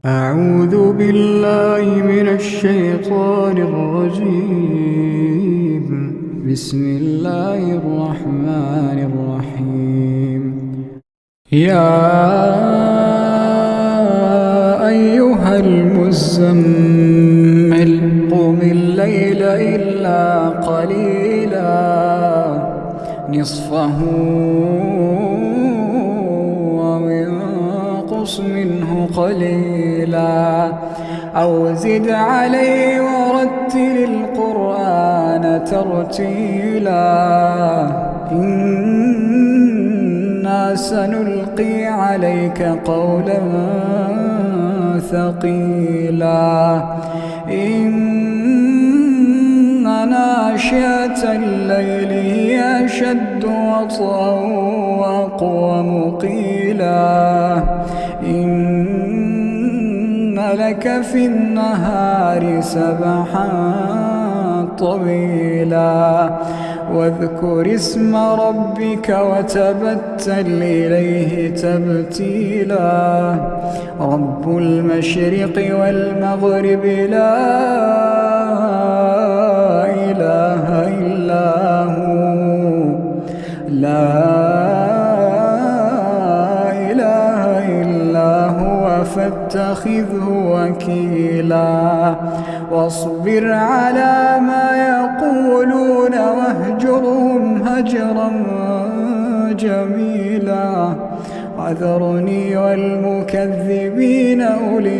أعوذ بالله من الشيطان الرجيم. بسم الله الرحمن الرحيم. يا أيها المزمل قم الليل إلا قليلا نصفه وانقص منه قليلا أو زد عليه ورتل القرآن ترتيلا إنا سنلقي عليك قولا ثقيلا إن ناشئة الليل هي أشد وطئا وأقوم قيلا إن لك في النهار سبحا طويلا واذكر اسم ربك وتبتل إليه تبتيلا رب المشرق والمغرب لا إله إلا هو فاتخذه وكيلا واصبر على ما يقولون واهجرهم هجرا جميلا وذرني والمكذبين أولي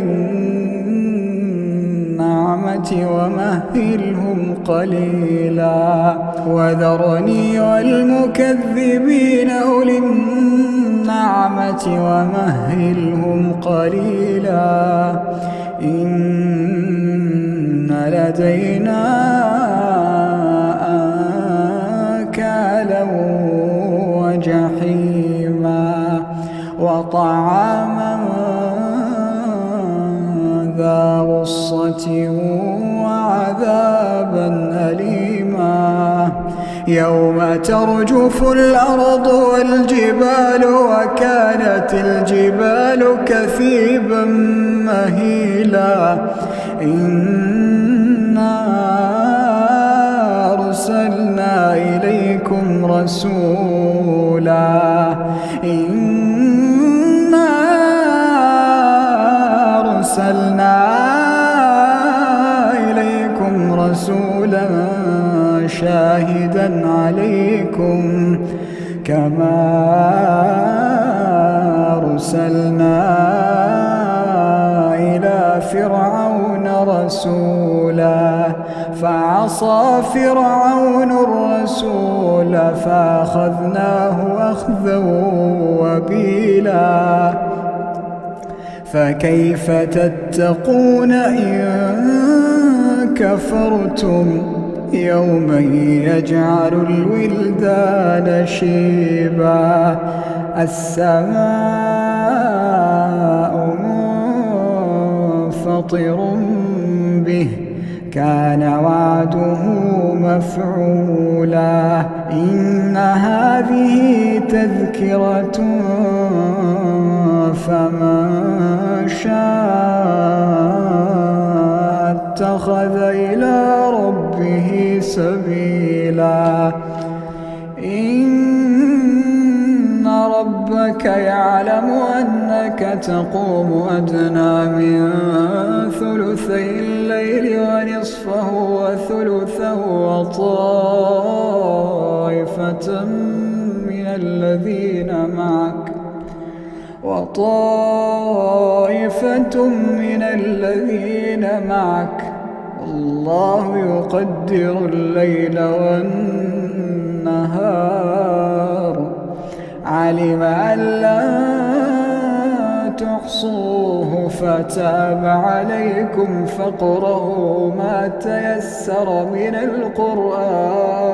النعمة ومهلهم قليلا وذرني والمكذبين أولي النعمة ومهلهم قليلا إن لدينا أنكالا وجحيما وطعاما ذا غصة وعذابا أليما يوم ترجف الأرض والجبال وكانت الجبال كثيبا مهيلا إنا أرسلنا إليكم رسولا شاهدا عليكم كما أرسلنا إلى فرعون رسولا فعصى فرعون الرسول فأخذناه أخذا وبيلا فكيف تتقون إن كفرتم يوما يجعل الولدان شيبا السماء منفطر به كان وعده مفعولا إن هذه تذكرة فمن شاء اتخذ إلى ربه سبيلا إن ربك يعلم أنك تقوم أدنى من ثلثي الليل ونصفه وثلثه وطائفة من الذين معك الله يقدر الليل والنهار علم أن لا تحصوه فتاب عليكم فاقرؤوا ما تيسر من القرآن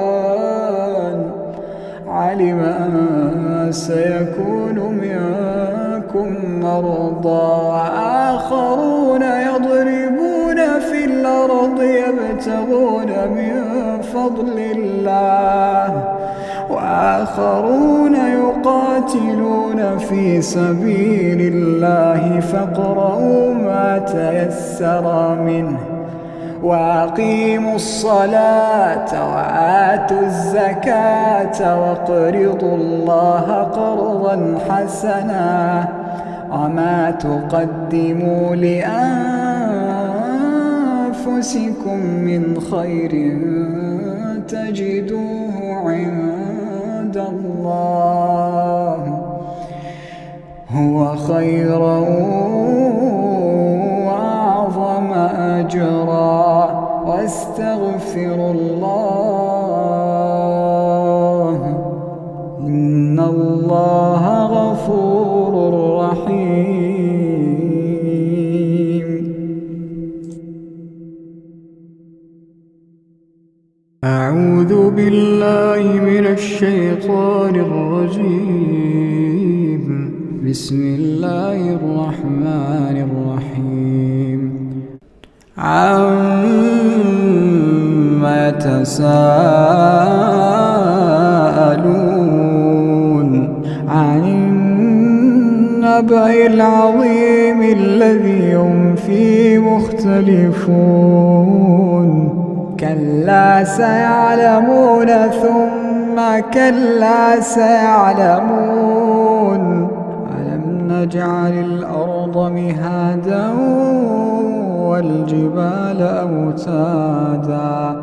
علم أن سيكون منكم مرضى وآخرون يضربون في الأرض يبتغون من فضل الله وآخرون يقاتلون في سبيل الله فاقرؤوا ما تيسر منه وأقيموا الصلاة وآتوا الزكاة واقرضوا الله قرضا حسنا وما تقدموا لأنفسكم من خير تجدوه عند الله هو خيرا وأعظم أجرا واستغفروا الله إن الله غفور رحيم. أعوذ بالله من الشيطان الرجيم. بسم الله الرحمن الرحيم. عما يتساءلون عن النبأ العظيم الذي هم فيه مختلفون كلا سيعلمون ثم كلا سيعلمون ألم نجعل الأرض مهادا والجبال أوتادا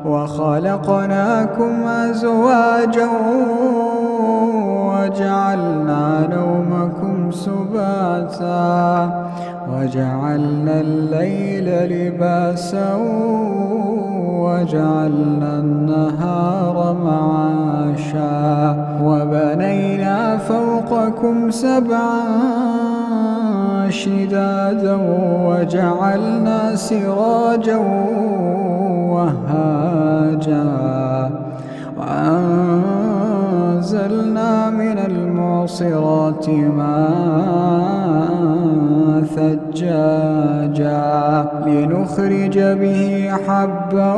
وخلقناكم أزواجا وجعلنا نومكم سباتا وجعلنا الليل لباسا وجعلنا النهار معاشا وبنينا فوقكم سبعا شدادا وجعلنا سراجا وهاجا وأنزلنا من المعصرات ماء ثجاجا لنخرج به حبا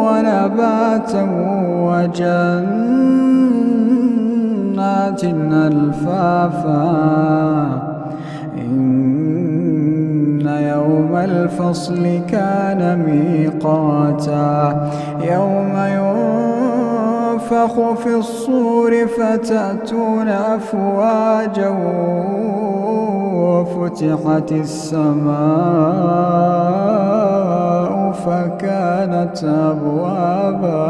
ونباتا وجنات ألفافا إن يوم الفصل كان ميقاتا يوم ينفخ في الصور فتأتون أفواجا وفتحت السماء فكانت أبوابا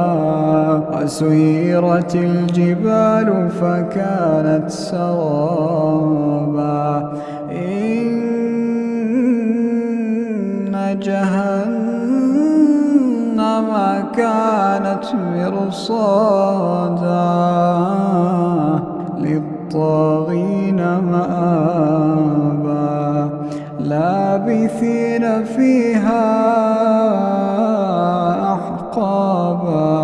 وسيرت الجبال فكانت سرابا إن جهنم كانت مرصادا للطاغين مآبا لابثين فيها أحقابا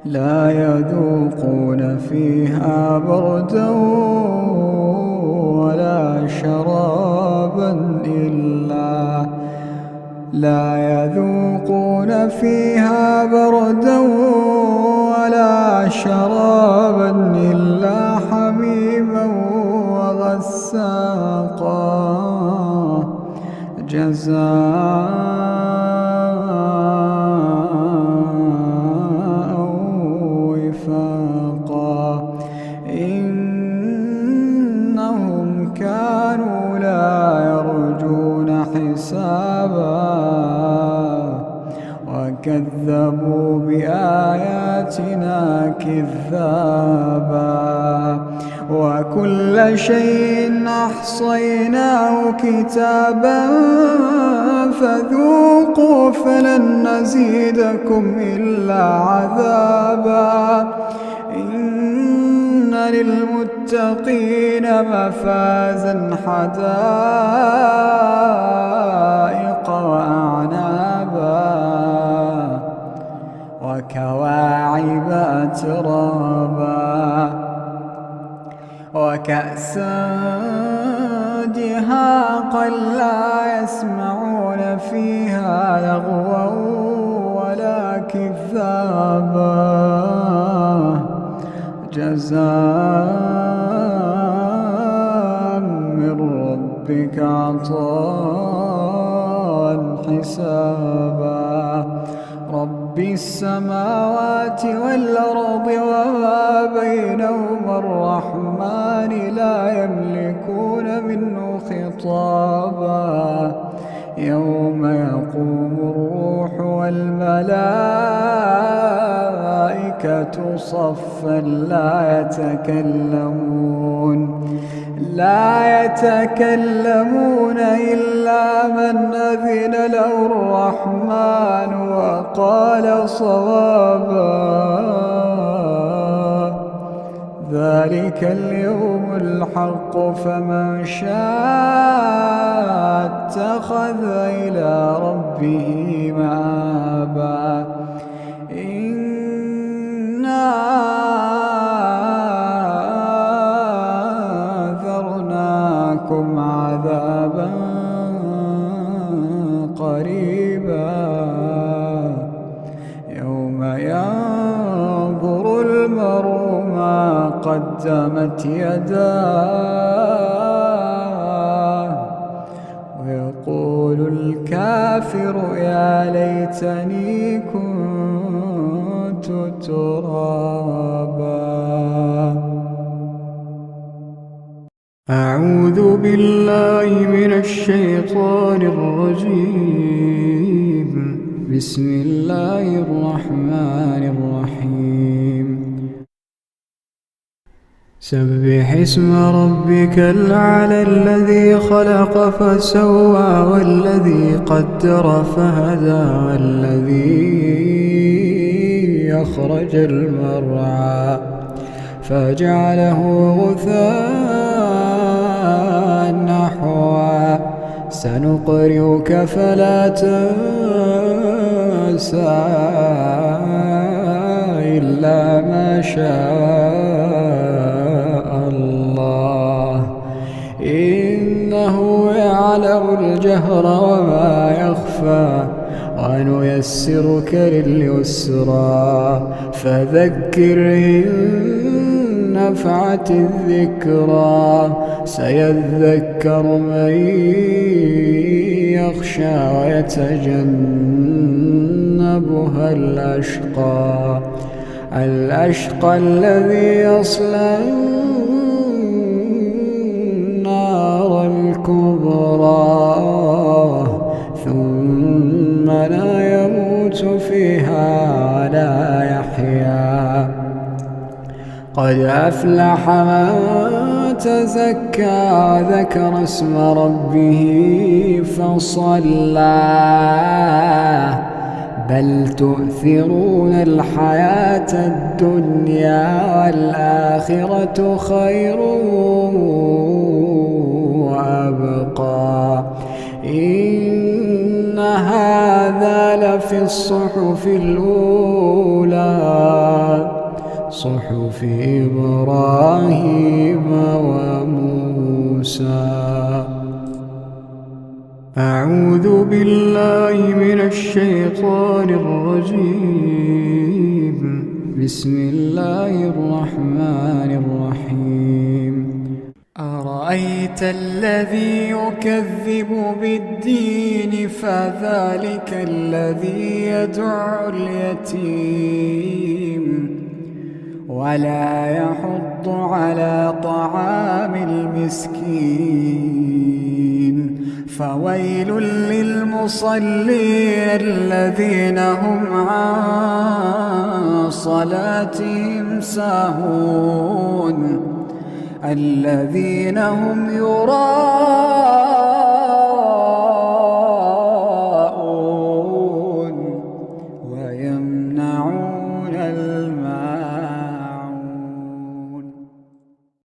لا يذوقون فيها بردا ولا شرابا إلا حميما وغساقا جزاء وفاقا إنهم كانوا لا يرجون حسابا وكذبوا بآياتنا كذابا وكل شيء أحصيناه كتابا فذوقوا فلن نزيدكم إلا عذابا إن للمتقين مفازا حدائق وأعنابا وكواعب أترابا وكأسا دهاقا لا يسمعون فيها لغوا ولا كذابا جزاء من ربك عطاء حسابا رب السماوات والأرض وما بينهما الرحمن لا يملكون منه خطابا يوم يقوم الروح والملائكة صفا لا يتكلمون إلا من أذن له الرحمن وقال صوابا ذلك اليوم الحق فمن شاء اتخذ إلى ربه مآبا إنا أنذرناكم عذابا قريبا يوم ينظر المرء ما قدمت يداه ويقول الكافر يا ليتني كنت ترابا. أعوذ بالله من الشيطان الرجيم. بسم الله الرحمن الرحيم. سبح اسم ربك الأعلى الذي خلق فسوى والذي قدر فهدى والذي أخرج المرعى فجعله غثاء نحوا سنقرئك فلا تنسى إلا ما شاء الله إنه يعلم الجهر وما يخفى ونيسرك لليسرى فذكر إن نفعت الذكرى سيذكر من يخشى ويتجنبها الأشقى الذي يصلى النار الكبرى ثم لا يموت فيها ولا يحيا قد أفلح من تزكى وذكر اسم ربه فصلى بل تؤثرون الحياة الدنيا والآخرة خير وأبقى إن هذا لفي الصحف الأولى صحف إبراهيم وموسى. أعوذ بالله من الشيطان الرجيم. بسم الله الرحمن الرحيم. أرأيت الذي يكذب بالدين فذلك الذي يدع اليتيم ولا يحض على طعام المسكين فويل للمصلين الذين هم عن صلاتهم ساهون الذين هم يراءون